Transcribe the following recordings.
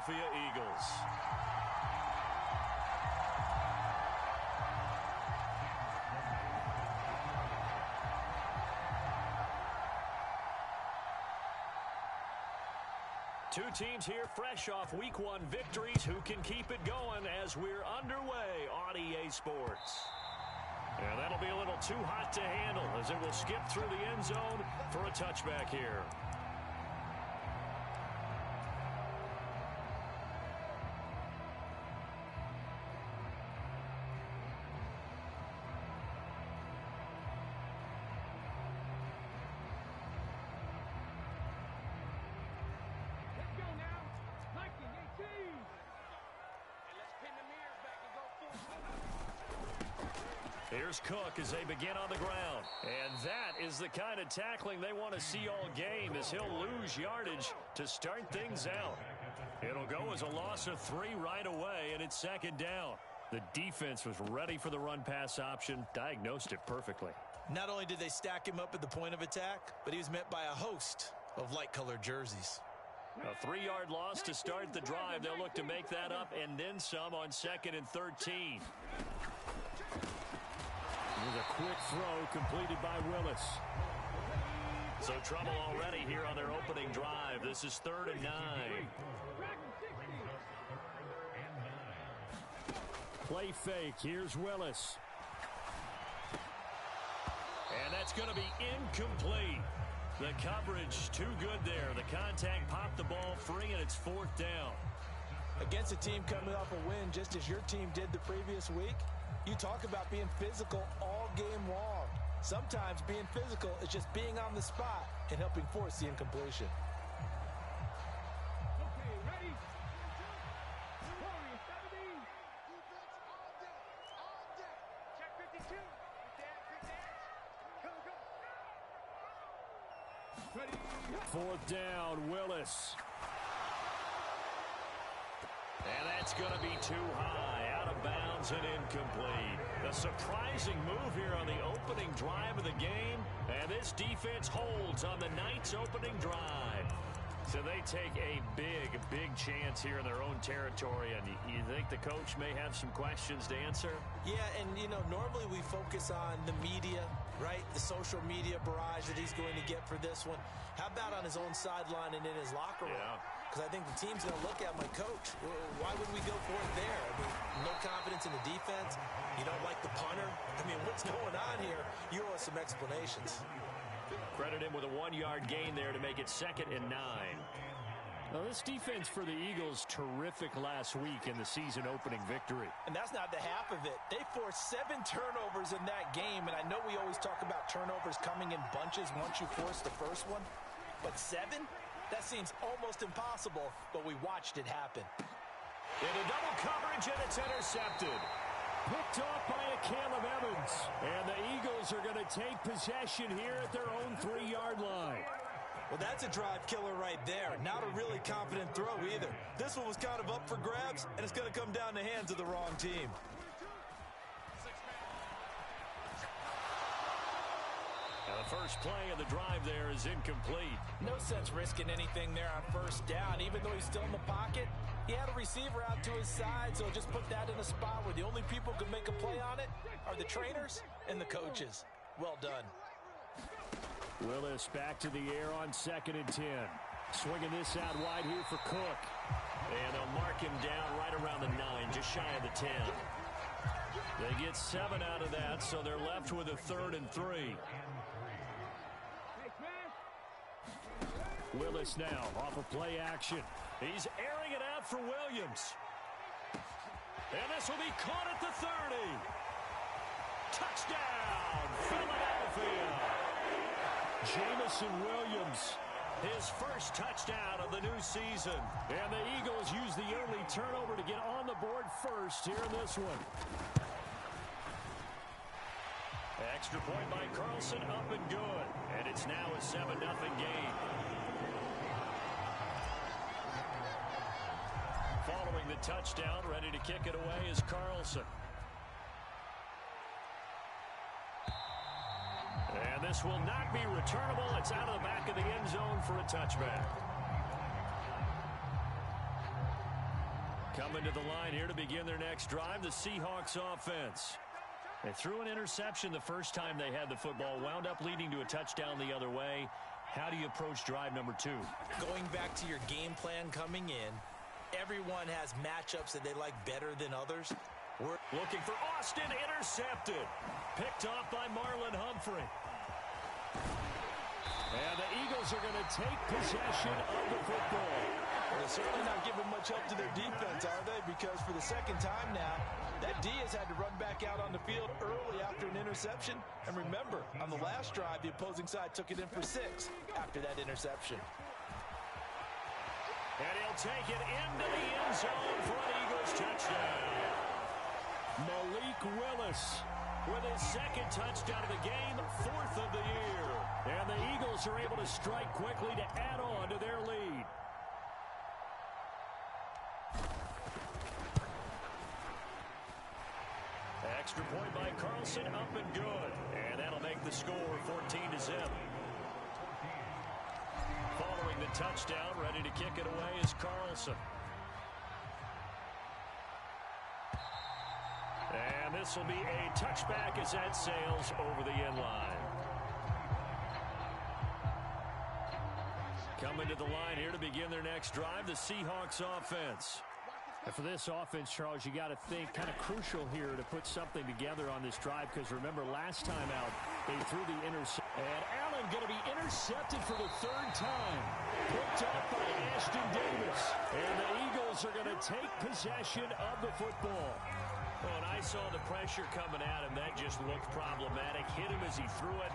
Philadelphia Eagles. Two teams here fresh off Week 1 victories. Who can keep it going as we're underway on EA Sports? And that'll be a little too hot to handle as it will skip through the end zone for a touchback here. Here's Cook as they begin on the ground. And that is the kind of tackling they want to see all game as he'll lose yardage to start things out. It'll go as a loss of 3 right away, and it's second down. The defense was ready for the run-pass option, diagnosed it perfectly. Not only did they stack him up at the point of attack, but he was met by a host of light-colored jerseys. A 3-yard loss to start the drive. They'll look to make that up and then some on 2nd and 13. With a quick throw completed by Willis. So trouble already here on their opening drive. This is 3rd and 9. Play fake. Here's Willis. And that's going to be incomplete. The coverage too good there. The contact popped the ball free, and it's 4th down. Against a team coming off a win just as your team did the previous week, you talk about being physical all game long. Sometimes being physical is just being on the spot and helping force the incompletion. Okay, ready? Check 52. Go, go. 4th down, Willis. And that's going to be too high, out of bounds and incomplete. A surprising move here on the opening drive of the game, and this defense holds on the night's opening drive. So they take a big chance here in their own territory, and you think the coach may have some questions to answer? Yeah, and, normally we focus on the media, right? The social media barrage that he's going to get for this one. How about on his own sideline and in his locker room? Yeah. Because I think the team's going to look at my coach. Why would we go for it there? I mean, no confidence in the defense. You don't like the punter. I mean, what's going on here? You owe us some explanations. Credit him with a 1-yard gain there to make it 2nd and 9. Now, this defense for the Eagles, terrific last week in the season opening victory. And that's not the half of it. They forced 7 turnovers in that game, and I know we always talk about turnovers coming in bunches once you force the first one. But 7? That seems almost impossible, but we watched it happen. Into double coverage, and it's intercepted. Picked off by a Caleb Evans. And the Eagles are going to take possession here at their own 3-yard line. Well, that's a drive killer right there. Not a really confident throw either. This one was kind of up for grabs, and it's going to come down the hands of the wrong team. Now the first play of the drive there is incomplete. No sense risking anything there on 1st down. Even though he's still in the pocket, he had a receiver out to his side, so just put that in a spot where the only people who can make a play on it are the trainers and the coaches. Well done. Willis back to the air on 2nd and 10. Swinging this out wide here for Cook. And they'll mark him down right around the 9, just shy of the 10. They get 7 out of that, so they're left with a 3rd and 3. Willis now off of play action. He's airing it out for Williams. And this will be caught at the 30. Touchdown, Philadelphia. Jamison Williams, his first touchdown of the new season. And the Eagles use the early turnover to get on the board first here in this one. Extra point by Carlson, up and good. And it's now a 7-0 game. Following the touchdown, ready to kick it away is Carlson. And this will not be returnable. It's out of the back of the end zone for a touchback. Coming to the line here to begin their next drive, the Seahawks offense. They threw an interception the first time they had the football, wound up leading to a touchdown the other way. How do you approach drive number 2? Going back to your game plan coming in, everyone has matchups that they like better than others. We're looking for Austin, intercepted. Picked off by Marlon Humphrey. And the Eagles are going to take possession of the football. Well, they're certainly not giving much help to their defense, are they? Because for the second time now, that D has had to run back out on the field early after an interception. And remember, on the last drive, the opposing side took it in for 6 after that interception. And he'll take it into the end zone for an Eagles touchdown. Malik Willis with his second touchdown of the game, 4th of the year. And the Eagles are able to strike quickly to add on to their lead. Extra point by Carlson, up and good. And that'll make the score 14-0. Following the touchdown, ready to kick it away is Carlson. And this will be a touchback as that sails over the end line. Coming to the line here to begin their next drive, the Seahawks offense. And for this offense, Charles, you got to think kind of crucial here to put something together on this drive, because remember last time out they threw the interception. And Allen going to be intercepted for the 3rd time. Picked up by Ashton Davis. And the Eagles are going to take possession of the football. Well, and I saw the pressure coming at him. That just looked problematic. Hit him as he threw it,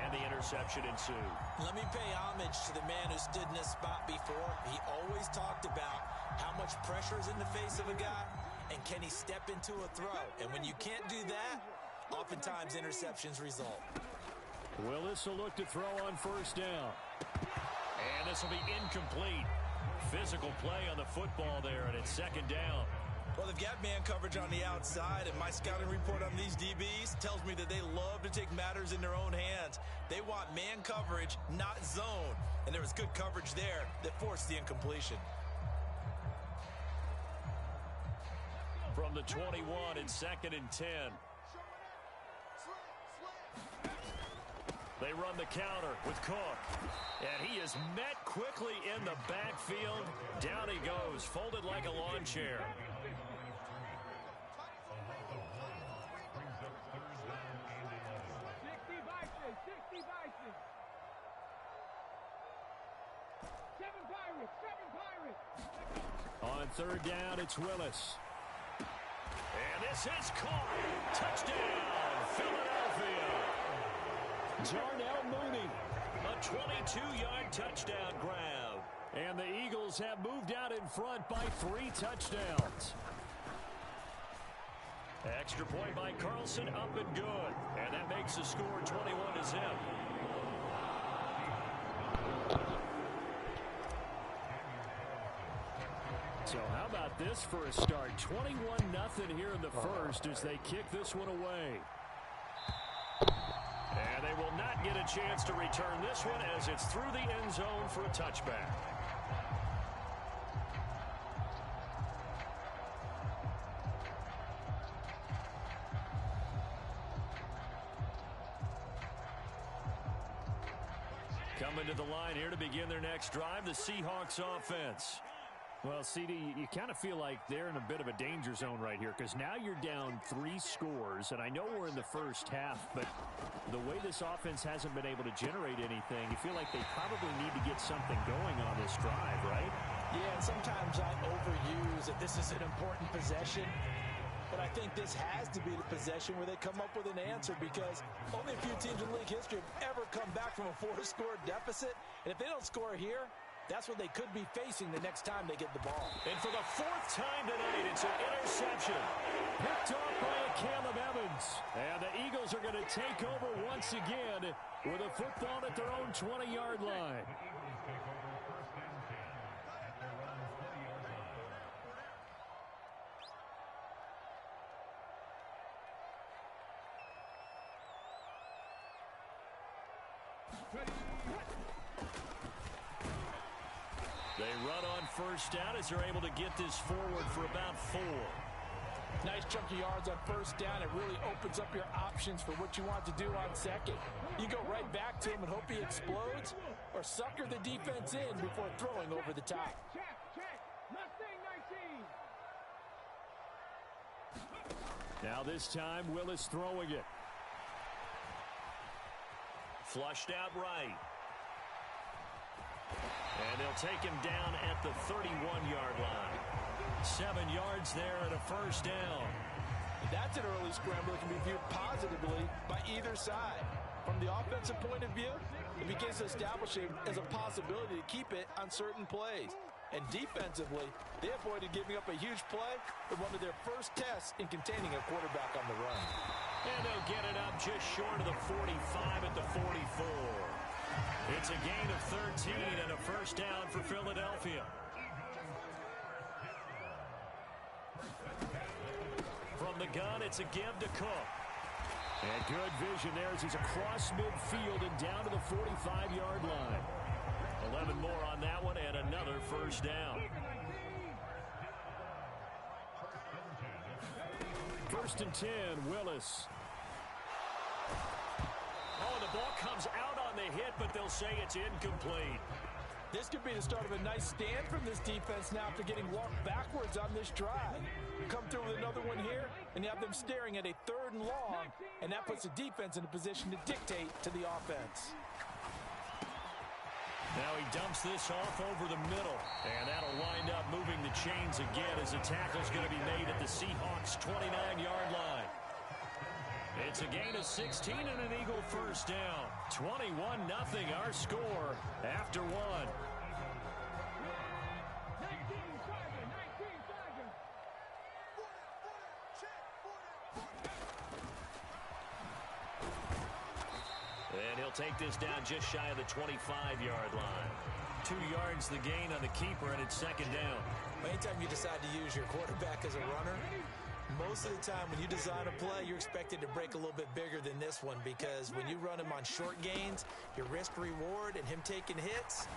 and the interception ensued. Let me pay homage to the man who stood in this spot before. He always talked about how much pressure is in the face of a guy, and can he step into a throw? And when you can't do that, oftentimes interceptions result. Willis will look to throw on 1st down. And this will be incomplete. Physical play on the football there, and it's 2nd down. Well, they've got man coverage on the outside, and my scouting report on these DBs tells me that they love to take matters in their own hands. They want man coverage, not zone. And there was good coverage there that forced the incompletion. From the 21, it's 2nd and 10. They run the counter with Cook. And he is met quickly in the backfield. Down he goes, folded like a lawn chair. On 3rd down, it's Willis. And this is caught. Touchdown, Philadelphia. Darnell Mooney, a 22-yard touchdown grab. And the Eagles have moved out in front by 3 touchdowns. Extra point by Carlson, up and good. And that makes the score 21-0. So how about this for a start? 21-0 here in the first as they kick this one away. And they will not get a chance to return this one as it's through the end zone for a touchback. Coming to the line here to begin their next drive, the Seahawks offense. Well, CD, you kind of feel like they're in a bit of a danger zone right here, because now you're down 3 scores, and I know we're in the first half, but the way this offense hasn't been able to generate anything, you feel like they probably need to get something going on this drive, right? Yeah, and sometimes I overuse that this is an important possession, but I think this has to be the possession where they come up with an answer, because only a few teams in league history have ever come back from a 4-score deficit, and if they don't score here, that's what they could be facing the next time they get the ball. And for the 4th time tonight, it's an interception. Picked off by Caleb Evans. And the Eagles are going to take over once again with a football at their own 20-yard line. They run on first down as they're able to get this forward for about 4. Nice chunky yards on first down. It really opens up your options for what you want to do on second. You go right back to him and hope he explodes, or sucker the defense in before throwing over the top. Check. Mustang 19. Now this time, Willis throwing it. Flushed out right. And they'll take him down at the 31-yard line. 7 yards there and a first down. That's an early scramble that can be viewed positively by either side. From the offensive point of view, it begins to establish it as a possibility to keep it on certain plays. And defensively, they avoided giving up a huge play with one of their first tests in containing a quarterback on the run. And they'll get it up just short of the 45 at the 44. It's a gain of 13 and a first down for Philadelphia. From the gun, it's a give to Cook. And good vision there as he's across midfield and down to the 45-yard line. 11 more on that one and another first down. First and 10, Willis. Oh, the ball comes out on the hit, but they'll say it's incomplete. This could be the start of a nice stand from this defense now after getting walked backwards on this drive. Come through with another one here, and you have them staring at a 3rd and long, and that puts the defense in a position to dictate to the offense. Now he dumps this off over the middle, and that'll wind up moving the chains again as the tackle's going to be made at the Seahawks' 29-yard line. It's a gain of 16 and an Eagle first down. 21-0 our score after 1. And he'll take this down just shy of the 25-yard line. 2 yards the gain on the keeper, and it's second down. Anytime you decide to use your quarterback as a runner, most of the time when you design a play, you're expected to break a little bit bigger than this one, because when you run him on short gains, your risk-reward and him taking hits,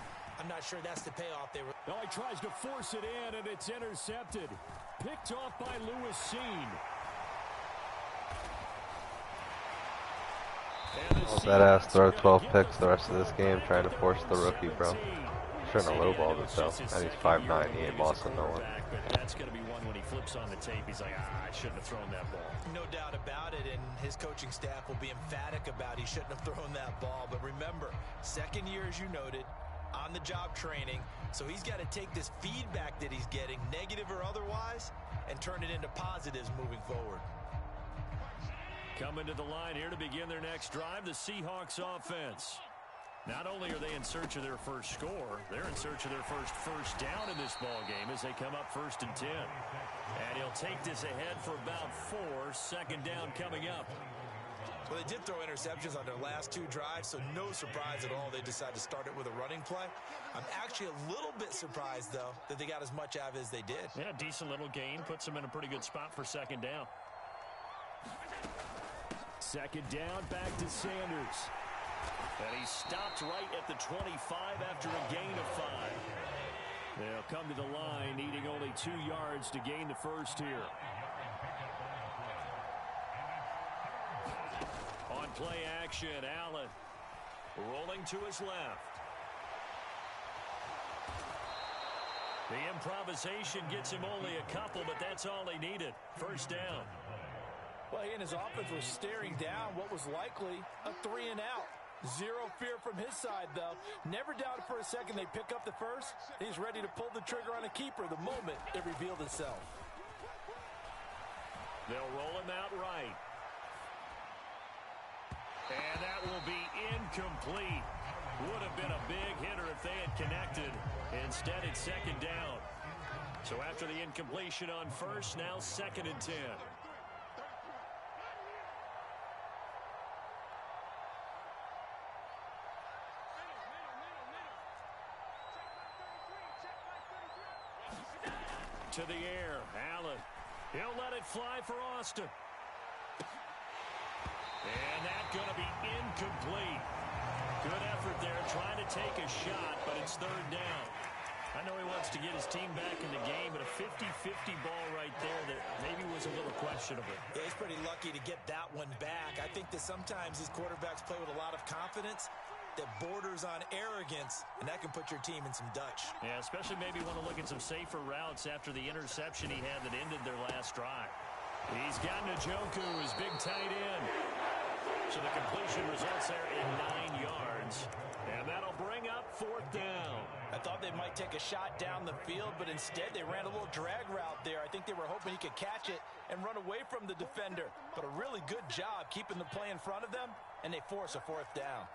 I'm not sure that's the payoff they were. Oh, he tries to force it in, and it's intercepted. Picked off by Lewis Seen. That ass throw 12 picks the rest of this game trying to force the rookie, bro. Shouldn't have lowballed it, though. And he's 5'9", he ain't bossing no one. That's going to be one when he flips on the tape. He's like, I shouldn't have thrown that ball. No doubt about it, and his coaching staff will be emphatic about he shouldn't have thrown that ball. But remember, second year, as you noted, on-the-job training, so he's got to take this feedback that he's getting, negative or otherwise, and turn it into positives moving forward. Coming to the line here to begin their next drive, the Seahawks offense. Not only are they in search of their first score, they're in search of their first down in this ball game as they come up 1st and 10. And he'll take this ahead for about 4. Second down coming up. Well, they did throw interceptions on their last 2 drives, so no surprise at all they decided to start it with a running play. I'm actually a little bit surprised, though, that they got as much out of it as they did. Yeah, decent little gain. Puts them in a pretty good spot for second down. Second down, back to Sanders. And he stopped right at the 25 after a gain of 5. They'll come to the line, needing only 2 yards to gain the first here. On play action, Allen rolling to his left. The improvisation gets him only a couple, but that's all he needed. First down. Well, he and his offense were staring down what was likely a 3 and out. Zero fear from his side, though. Never doubted for a second they pick up the first. He's ready to pull the trigger on a keeper the moment it revealed itself. They'll roll him out right. And that will be incomplete. Would have been a big hitter if they had connected. Instead, it's second down. So after the incompletion on first, now 2nd and 10. To the air, Allen. He'll let it fly for Austin. And that's going to be incomplete. Good effort there trying to take a shot, but it's 3rd down. I know he wants to get his team back in the game, but a 50-50 ball right there that maybe was a little questionable. Yeah, he's pretty lucky to get that one back. I think that sometimes these quarterbacks play with a lot of confidence that borders on arrogance, and that can put your team in some Dutch. Yeah, especially maybe want to look at some safer routes after the interception he had that ended their last drive. He's got Njoku, his big tight end. So the completion results there in 9 yards. And that'll bring up 4th down. I thought they might take a shot down the field, but instead they ran a little drag route there. I think they were hoping he could catch it and run away from the defender. But a really good job keeping the play in front of them, and they force a 4th down.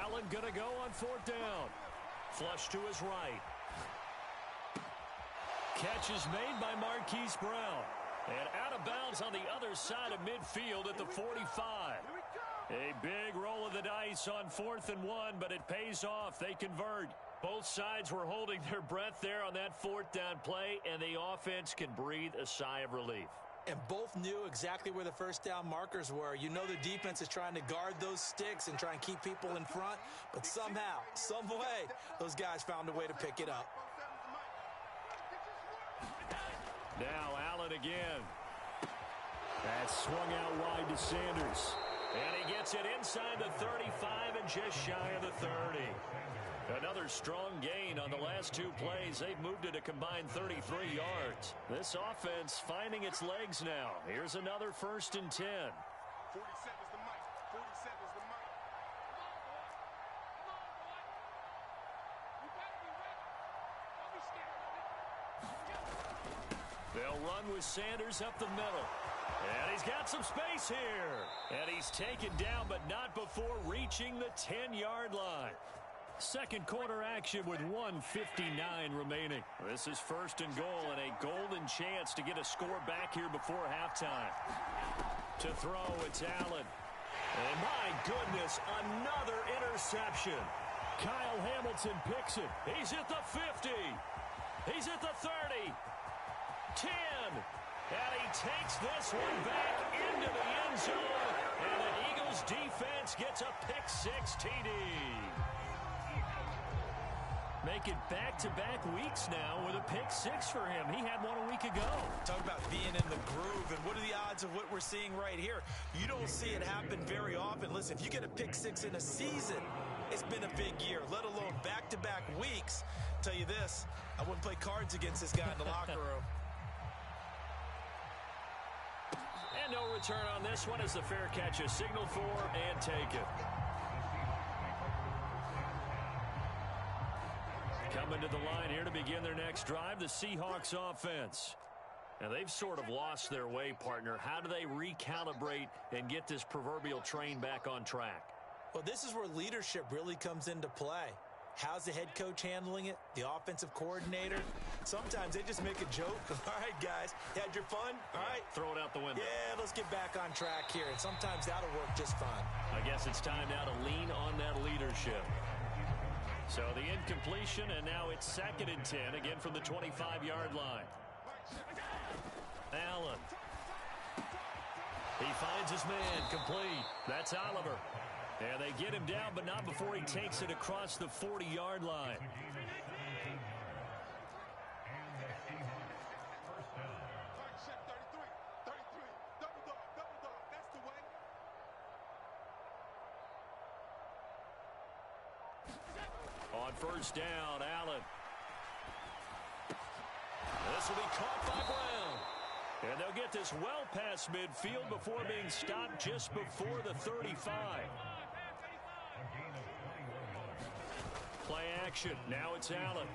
Allen gonna go on 4th down. Flush to his right. Catch is made by Marquise Brown. And out of bounds on the other side of midfield at the 45. A big roll of the dice on 4th and 1, but it pays off. They convert. Both sides were holding their breath there on that 4th down play, and the offense can breathe a sigh of relief. And both knew exactly where the 1st down markers were. You know the defense is trying to guard those sticks and try and keep people in front, but somehow, some way, those guys found a way to pick it up. Now Allen again. That's swung out wide to Sanders. And he gets it inside the 35 and just shy of the 30. Another strong gain on the last 2 plays. They've moved it a combined 33 yards. This offense finding its legs now. Here's another 1st and 10. 47's the mic. 47's the mic. They'll run with Sanders up the middle. And he's got some space here. And he's taken down, but not before reaching the 10-yard line. Second quarter action with 1:59 remaining. This is 1st and goal and a golden chance to get a score back here before halftime. To throw, it's Allen. And my goodness, another interception. Kyle Hamilton picks it. He's at the 50. He's at the 30. 10. And he takes this one back into the end zone. And the Eagles defense gets a pick-6 TD. Make it back-to-back weeks now with a pick-6 for him. He had one a week ago. Talk about being in the groove, and what are the odds of what we're seeing right here? You don't see it happen very often. Listen, if you get a pick-6 in a season, it's been a big year, let alone back-to-back weeks. I'll tell you this, I wouldn't play cards against this guy in the locker room. And no return on this one as the fair catch is signaled for and taken. Coming to the line here to begin their next drive, the Seahawks offense. And they've sort of lost their way, partner. How do they recalibrate and get this proverbial train back on track? Well, this is where leadership really comes into play. How's the head coach handling it? The offensive coordinator? Sometimes they just make a joke. All right, guys, you had your fun? All right. Throw it out the window. Yeah, let's get back on track here. And sometimes that'll work just fine. I guess it's time now to lean on that leadership. So the incompletion, and now it's 2nd and 10, again from the 25-yard line. Allen. He finds his man, complete. That's Oliver. And they get him down, but not before he takes it across the 40-yard line. On 1st down, Allen. This will be caught by Brown. And they'll get this well past midfield before being stopped just before the 35. Play action. Now it's Allen.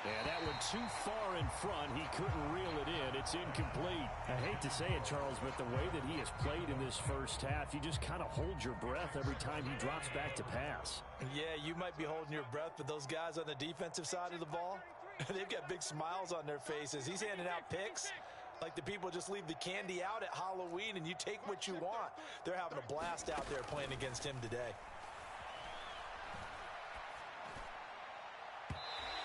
And that one too far in front. He couldn't reel it in. It's incomplete. I hate to say it, Charles, but the way that he has played in this first half, you just kind of hold your breath every time he drops back to pass. Yeah, you might be holding your breath, but those guys on the defensive side of the ball, they've got big smiles on their faces. He's handing out picks like the people just leave the candy out at Halloween and you take what you want. They're having a blast out there playing against him today.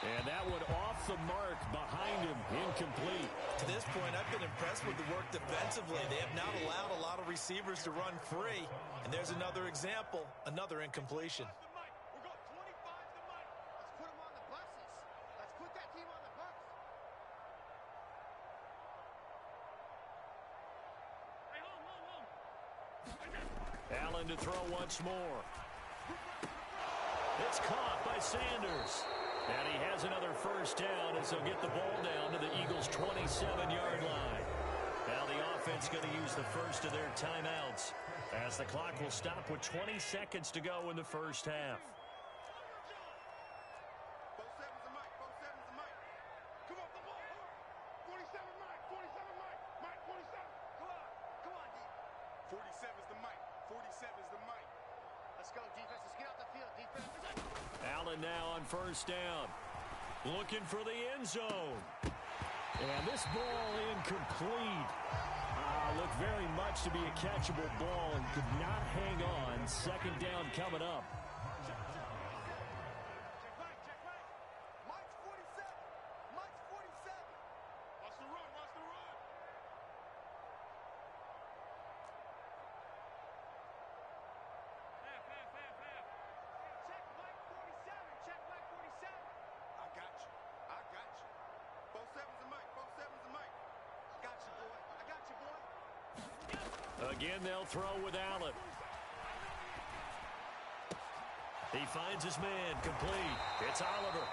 And that one off the mark behind him, incomplete. To this point, I've been impressed with the work defensively. They have not allowed a lot of receivers to run free. And there's another example, another incompletion. We're going 25 to Mike. Let's put them on the buses. Let's put that team on the bus. Hey, home. Allen to throw once more. It's caught by Sanders. And he has another first down as they'll get the ball down to the Eagles' 27-yard line. Now the offense going to use the first of their timeouts as the clock will stop with 20 seconds to go in the first half. Both sevens are Mike. Both sevens are Mike. Come on, the ball. 47 Mike. 47 Mike. Mike, 47. Come on, D. 47's the Mike. 47's the Mike. Let's go, defense. Let's get out the field, defense. Allen now on first down. Looking for the end zone. And this ball incomplete. Looked very much to be a catchable ball and could not hang on. Second down coming up. Check right. Mike's 47. Mike's 47. Watch the run. Half. Check Mike 47. Check Mike 47. I got you. Both sevens are Mike. I got you, boy. Again, they'll throw with Allen. He finds his man, complete. It's Oliver.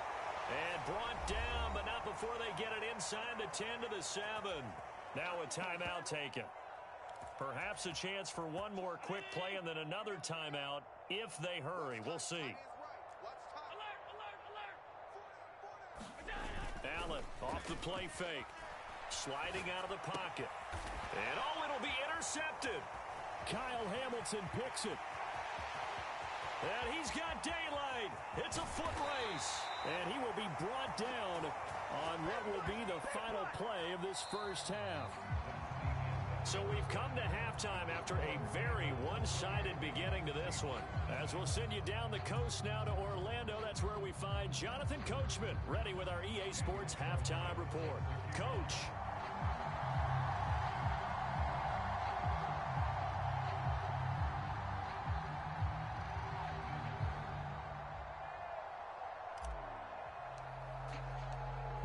And brought down, but not before they get it inside the 10 to the 7. Now a timeout taken. Perhaps a chance for one more quick play and then another timeout if they hurry. We'll see. Allen off the play fake. Sliding out of the pocket. And it'll be intercepted. Kyle Hamilton picks it. And he's got daylight. It's a foot race. And he will be brought down on what will be the final play of this first half. So we've come to halftime after a very one-sided beginning to this one. As we'll send you down the coast now to Orlando, that's where we find Jonathan Coachman ready with our EA Sports Halftime Report. Coach.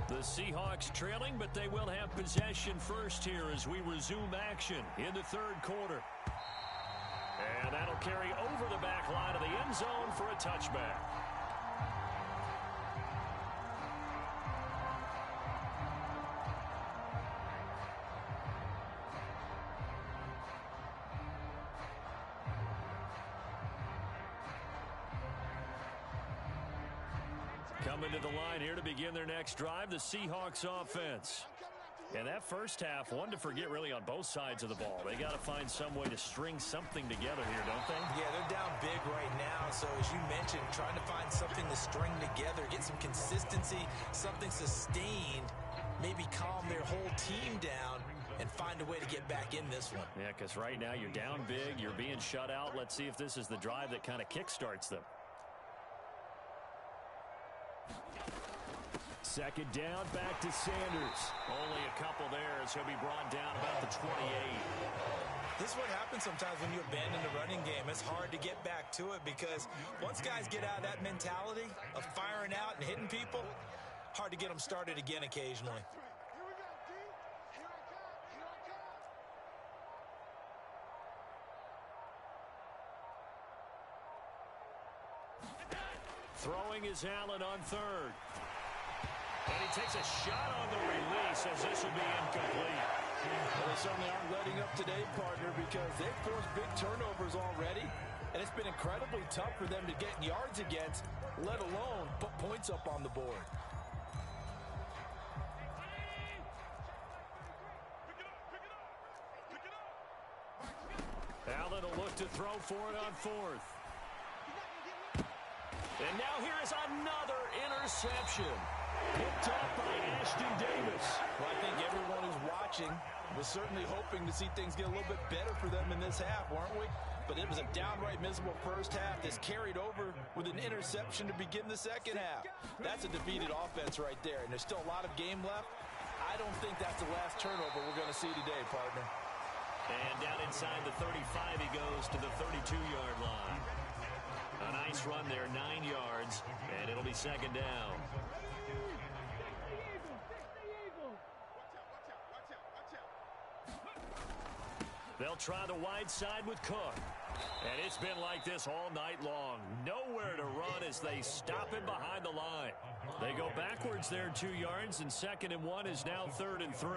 The Seahawks trailing, but they will have possession first here as we resume action in the third quarter. And that'll carry over the back line of the end zone for a touchback. Coming to the line here to begin their next drive, the Seahawks offense. And that first half, one to forget really on both sides of the ball. They got to find some way to string something together here, don't they? Yeah, they're down big right now. So as you mentioned, trying to find something to string together, get some consistency, something sustained, maybe calm their whole team down and find a way to get back in this one. Yeah, because right now you're down big, you're being shut out. Let's see if this is the drive that kind of kickstarts them. Second down, back to Sanders. Only a couple there as he'll be brought down about the 28. This is what happens sometimes when you abandon the running game. It's hard to get back to it because once guys get out of that mentality of firing out and hitting people, hard to get them started again occasionally. Here we go, D. Here I come. Throwing is Allen on third. And he takes a shot on the release as this will be incomplete. Well, they certainly aren't letting up today, partner, because they've forced big turnovers already, and it's been incredibly tough for them to get yards against, let alone put points up on the board. Allen will look to throw for it on fourth. And now here is another interception. Picked off by Ashton Davis. Well, I think everyone who's watching was certainly hoping to see things get a little bit better for them in this half, weren't we? but it was a downright miserable first half. This carried over with an interception to begin the second half. That's a defeated offense right there, and there's still a lot of game left. I don't think that's the last turnover we're going to see today, partner. And down inside the 35, he goes to the 32-yard line. A nice run there, 9 yards, and it'll be second down. They'll try the wide side with Cook. And it's been like this all night long. Nowhere to run as they stop him behind the line. They go backwards there 2 yards, and 2nd and 1 is now 3rd and 3.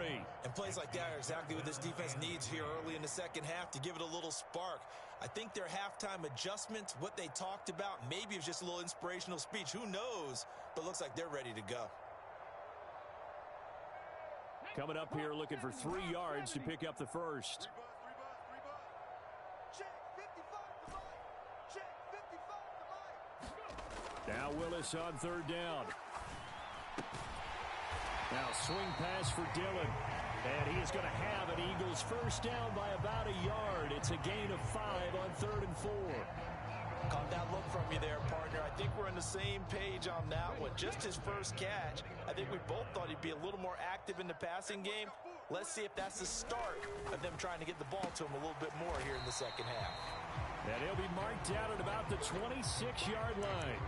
And plays like that are exactly what this defense needs here early in the second half to give it a little spark. I think their halftime adjustments, what they talked about, maybe it was just a little inspirational speech. Who knows? But looks like they're ready to go. Coming up here looking for 3 yards to pick up the first. Now Willis on 3rd down. Now swing pass for Dillon. And he is going to have an Eagles first down by about a yard. It's a gain of 5 on 3rd and 4. Caught that look from you there, partner. I think we're on the same page on that one. Just his first catch. I think we both thought he'd be a little more active in the passing game. Let's see if that's the start of them trying to get the ball to him a little bit more here in the second half. And he'll be marked out at about the 26-yard line.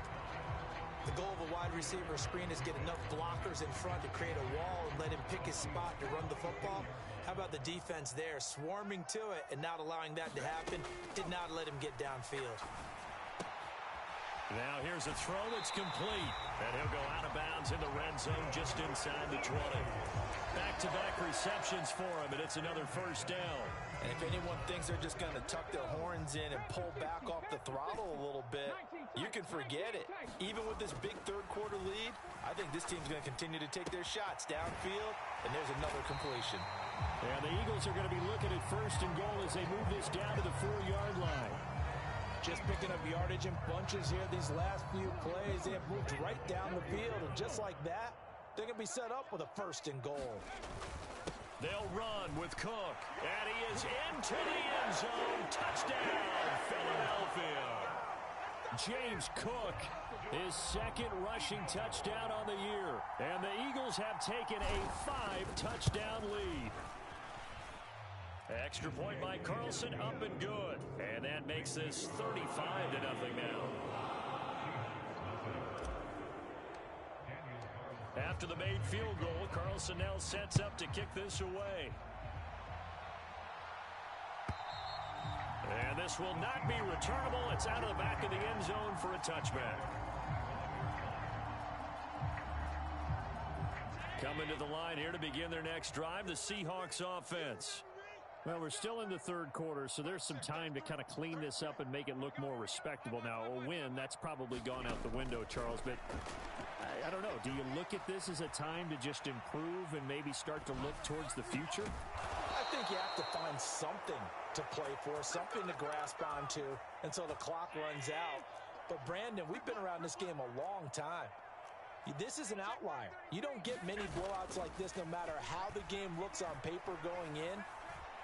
The goal of a wide receiver screen is get enough blockers in front to create a wall and let him pick his spot to run the football. How about the defense there, swarming to it and not allowing that to happen? Did not let him get downfield. Now here's a throw that's complete. And he'll go out of bounds in the red zone just inside the 20. Back-to-back receptions for him, and it's another first down. And if anyone thinks they're just going to tuck their horns in and pull back off the throttle a little bit, you can forget it. Even with this big third-quarter lead, I think this team's going to continue to take their shots downfield, and there's another completion. And the Eagles are going to be looking at 1st and goal as they move this down to the 4-yard line. Just picking up yardage in bunches here these last few plays. They have moved right down the field, and just like that, they're going to be set up with a 1st and goal. They'll run with Cook, and he is into the end zone. Touchdown, Philadelphia. James Cook, his 2nd rushing touchdown on the year. And the Eagles have taken a 5-touchdown lead. Extra point by Carlson, up and good. And that makes this 35-0 now. After the made field goal, Carlson now sets up to kick this away. And this will not be returnable. It's out of the back of the end zone for a touchback. Coming to the line here to begin their next drive, the Seahawks offense. Well, we're still in the 3rd quarter, so there's some time to kind of clean this up and make it look more respectable. Now, a win, that's probably gone out the window, Charles, but I don't know. Do you look at this as a time to just improve and maybe start to look towards the future? I think you have to find something to play for, something to grasp onto until the clock runs out. But, Brandon, we've been around this game a long time. This is an outlier. You don't get many blowouts like this no matter how the game looks on paper going in.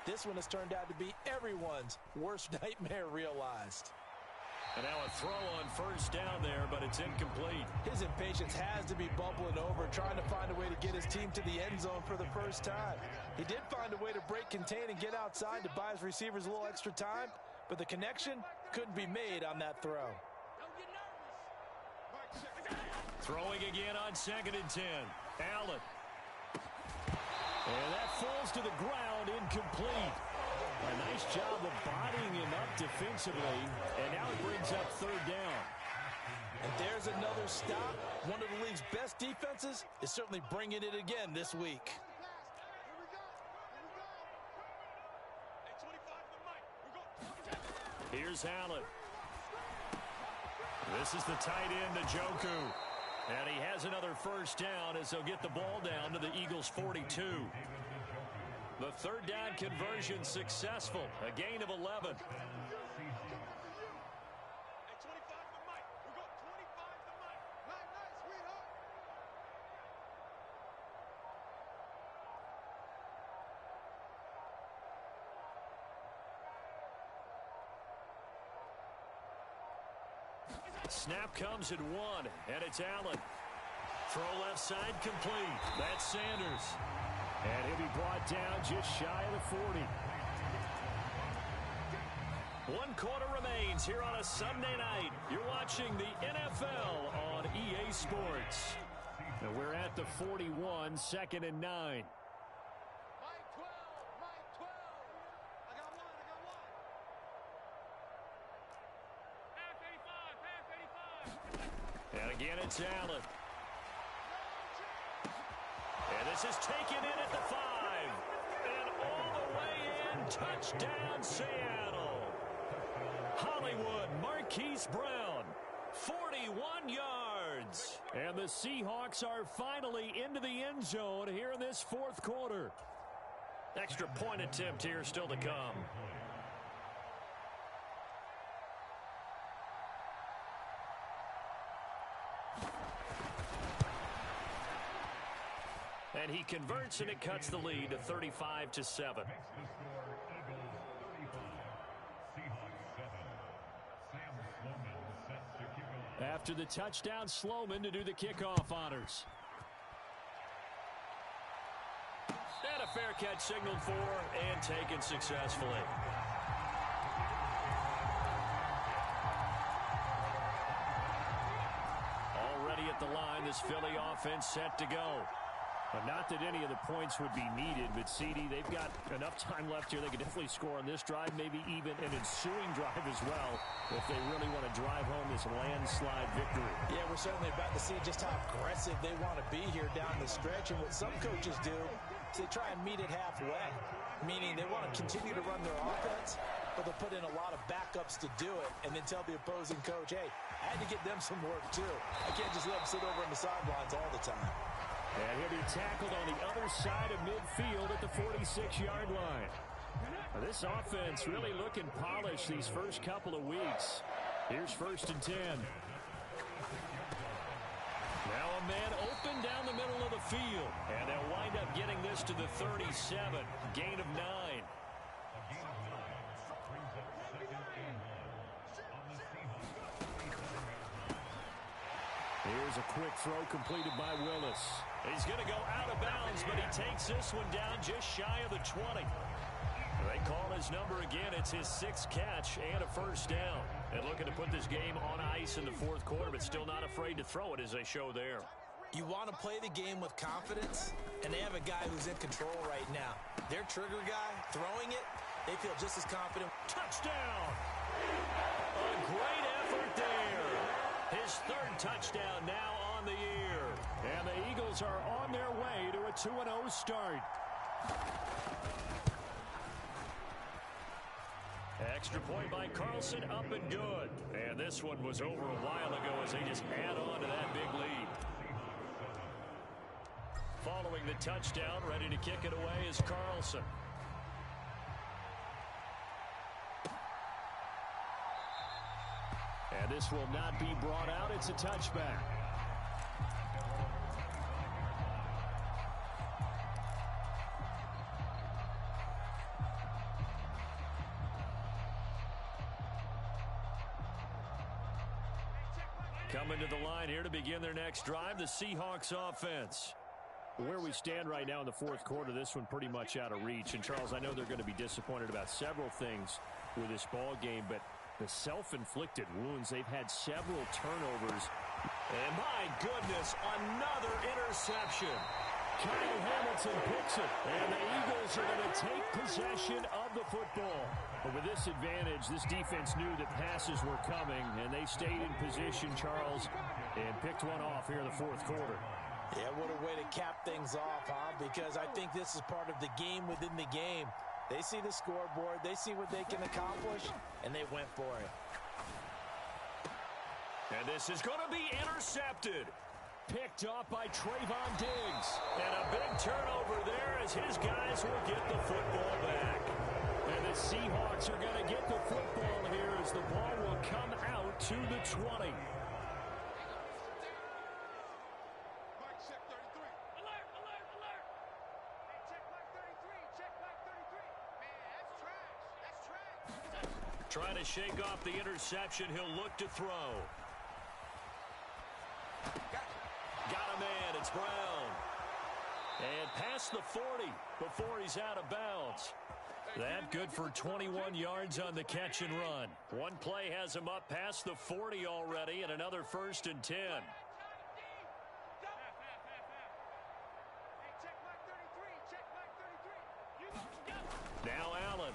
This one has turned out to be everyone's worst nightmare realized. And now a throw on 1st down there, but it's incomplete. His impatience has to be bubbling over, trying to find a way to get his team to the end zone for the first time. He did find a way to break contain and get outside to buy his receivers a little extra time, but the connection couldn't be made on that throw. Throwing again on 2nd and 10. Allen. And that falls to the ground, incomplete. A nice job of bodying him up defensively, and now it brings up 3rd down. And there's another stop. One of the league's best defenses is certainly bringing it again this week. Here's Allen. This is the tight end, Njoku. And he has another first down as they'll get the ball down to the Eagles' 42. The 3rd down conversion successful. A gain of 11. Snap comes at 1, and it's Allen. Throw left side complete. That's Sanders. And he'll be brought down just shy of the 40. 1 quarter remains here on a Sunday night. You're watching the NFL on EA Sports. And we're at the 41, 2nd and 9. Mike 12, Mike 12. I got one. Pass 85, pass 85. And again, it's Allen. And this is taken in at the 5. And all the way in, touchdown Seattle. Hollywood Marquise Brown, 41 yards. And the Seahawks are finally into the end zone here in this 4th quarter. Extra point attempt here still to come. And he converts, and it cuts the lead to 35-7. After the touchdown, Sloman to do the kickoff honors. And a fair catch signaled for and taken successfully. Already at the line, this Philly offense set to go. But not that any of the points would be needed, but CD, they've got enough time left here. They could definitely score on this drive, maybe even an ensuing drive as well, if they really want to drive home this landslide victory. Yeah, we're certainly about to see just how aggressive they want to be here down the stretch. And what some coaches do is they try and meet it halfway, meaning they want to continue to run their offense, but they'll put in a lot of backups to do it and then tell the opposing coach, hey, I had to get them some work too. I can't just let them sit over on the sidelines all the time. And he'll be tackled on the other side of midfield at the 46-yard line. Now, this offense really looking polished these first couple of weeks. Here's 1st and 10. Now a man open down the middle of the field. And they'll wind up getting this to the 37. Gain of 9. Here's a quick throw completed by Willis. He's going to go out of bounds, but he takes this one down just shy of the 20. They call his number again. It's his 6th catch and a 1st down. And looking to put this game on ice in the 4th quarter, but still not afraid to throw it as they show there. You want to play the game with confidence, and they have a guy who's in control right now. Their trigger guy, throwing it, they feel just as confident. Touchdown! A great effort there. His 3rd touchdown now on the year. And the Eagles are on their way to a 2-0 start. Extra point by Carlson, up and good. And this one was over a while ago as they just add on to that big lead. Following the touchdown, ready to kick it away is Carlson. And this will not be brought out. It's a touchback. Coming to the line here to begin their next drive, the Seahawks offense. Where we stand right now in the 4th quarter, this one pretty much out of reach. And, Charles, I know they're going to be disappointed about several things with this ball game, but the self-inflicted wounds, they've had several turnovers. And my goodness, another interception. Kyle Hamilton picks it, and the Eagles are going to take possession of the football. But with this advantage, this defense knew that passes were coming, and they stayed in position, Charles, and picked one off here in the 4th quarter. Yeah, what a way to cap things off, huh? Because I think this is part of the game within the game. They see the scoreboard, they see what they can accomplish, and they went for it. And this is going to be intercepted. Picked off by Trayvon Diggs. And a big turnover there as his guys will get the football back. And the Seahawks are going to get the football here as the ball will come out to the 20. Trying to shake off the interception. He'll look to throw. Got a man. It's Brown. And past the 40 before he's out of bounds. That good for 21 yards on the catch and run. One play has him up past the 40 already, and another 1st and 10. Now Allen.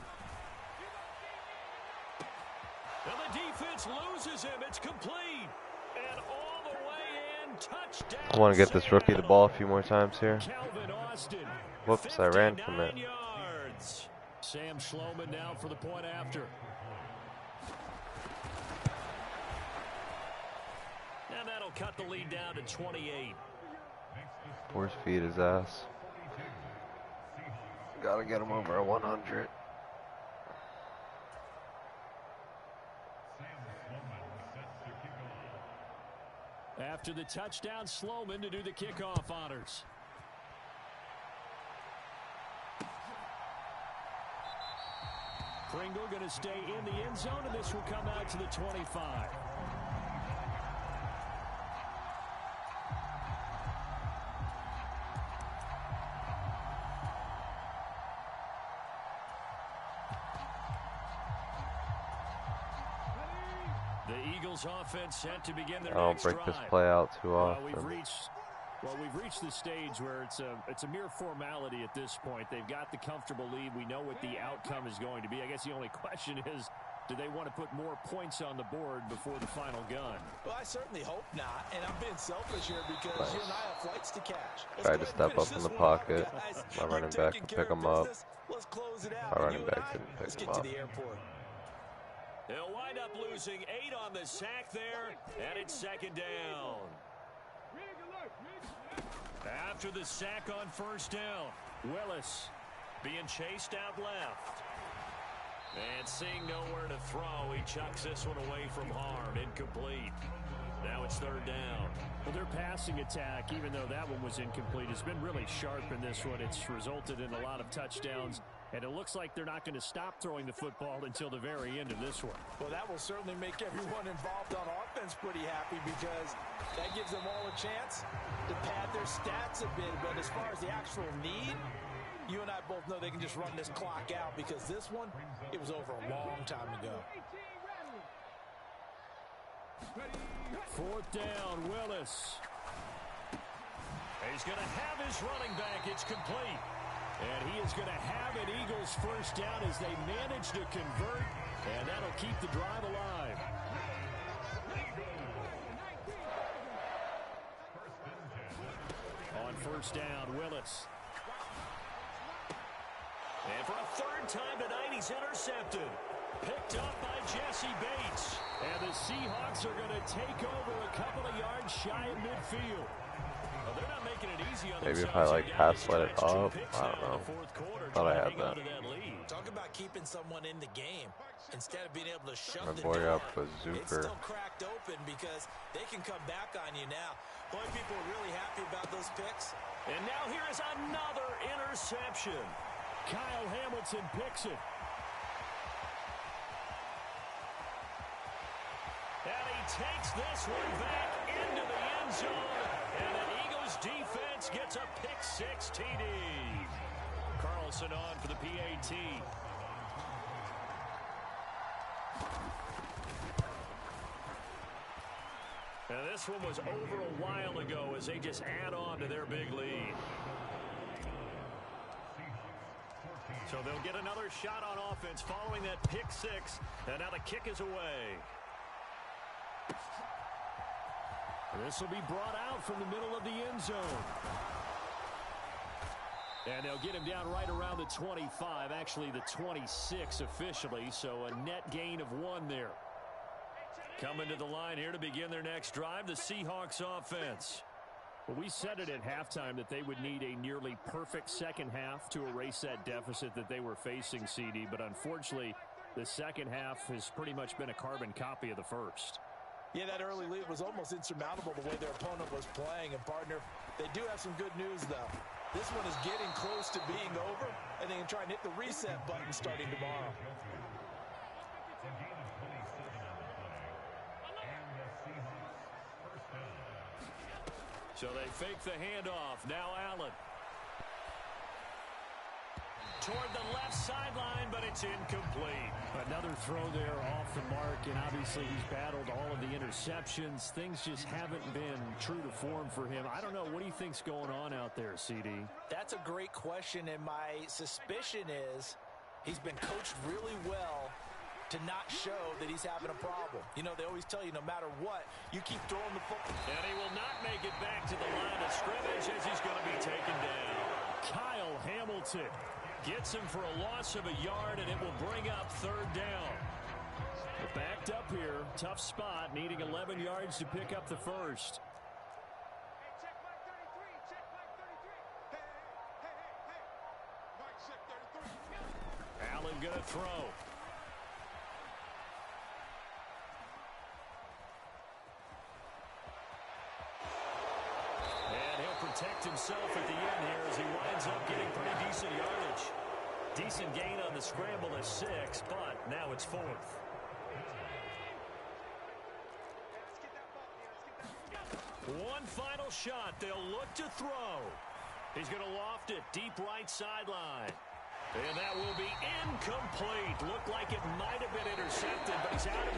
And the defense loses him. It's complete. And all the way in, touchdown. I want to get this rookie the ball a few more times here. Calvin Austin. Whoops, I ran from it. Yards. Sam Schloman now for the point after. And that'll cut the lead down to 28. Force feed his ass. Gotta get him over a 100. After the touchdown, Sloman to do the kickoff honors. Pringle going to stay in the end zone, and this will come out to the 25. The Eagles offense set to begin their next drive. I don't break this play out too often. We've reached the stage where it's a mere formality at this point. They've got the comfortable lead. We know what the outcome is going to be. I guess the only question is, do they want to put more points on the board before the final gun? Well, I certainly hope not, and I'm being selfish here because you and I have flights to catch. Tried to step up in the pocket. My running back can pick him up. Let's close it out. My running back didn't pick him up. To the airport. They'll wind up losing 8 on the sack there, and it's 2nd down. After the sack on 1st down, Willis being chased out left. And seeing nowhere to throw, he chucks this one away from harm. Incomplete. Now it's 3rd down. Well, their passing attack, even though that one was incomplete, has been really sharp in this one. It's resulted in a lot of touchdowns. And it looks like they're not going to stop throwing the football until the very end of this one. Well, that will certainly make everyone involved on offense pretty happy because that gives them all a chance to pad their stats a bit. But as far as the actual need, you and I both know they can just run this clock out because this one, it was over a long time ago. 4th down, Willis. He's going to have his running back. It's complete. And he is going to have an Eagles 1st down as they manage to convert, and that'll keep the drive alive. On 1st down, Willis. And for a 3rd time tonight, he's intercepted. Picked up by Jesse Bates. And the Seahawks are going to take over a couple of yards shy of midfield. Well, they're not making it easy on Maybe if I like pass let it up, I don't know. Thought I had that. Talk about keeping someone in the game instead of being able to shut the boy door. up was It's Zucker. still cracked open because they can come back on you now. Boy, people are really happy about those picks. And now here is another interception. Kyle Hamilton picks it. And he takes this one back into the end zone. And the Eagles defense gets a pick-6 TD. Carlson on for the PAT. And this one was over a while ago as they just add on to their big lead. So they'll get another shot on offense following that pick-6. And now the kick is away. This will be brought out from the middle of the end zone. And they'll get him down right around the 25, actually the 26 officially, so a net gain of 1 there. Coming to the line here to begin their next drive, the Seahawks offense. Well, we said it at halftime that they would need a nearly perfect second half to erase that deficit that they were facing, CD, but unfortunately, the second half has pretty much been a carbon copy of the first. Yeah, that early lead was almost insurmountable the way their opponent was playing. And, partner, they do have some good news, though. This one is getting close to being over, and they can try and hit the reset button starting tomorrow. So they fake the handoff. Now Allen. Toward the left sideline, but it's incomplete. Another throw there off the mark, and obviously he's battled all of the interceptions. Things just haven't been true to form for him. I don't know. What do you think's going on out there, CD? That's a great question, and my suspicion is he's been coached really well to not show that he's having a problem. You know, they always tell you no matter what, you keep throwing the football. And he will not make it back to the line of scrimmage as he's going to be taken down. Kyle Hamilton gets him for a loss of a yard, and it will bring up third down. They're backed up here. Tough spot, needing 11 yards to pick up the first. Check Mike 33. Check Mike 33. Hey. Mike check 33. Allen going to throw. And he'll protect himself at the end here as he winds up getting pretty decent yardage. Decent gain on the scramble at 6, but now it's 4th. One final shot. They'll look to throw. He's going to loft it deep right sideline. And that will be incomplete. Looked like it might have been intercepted, but he's out of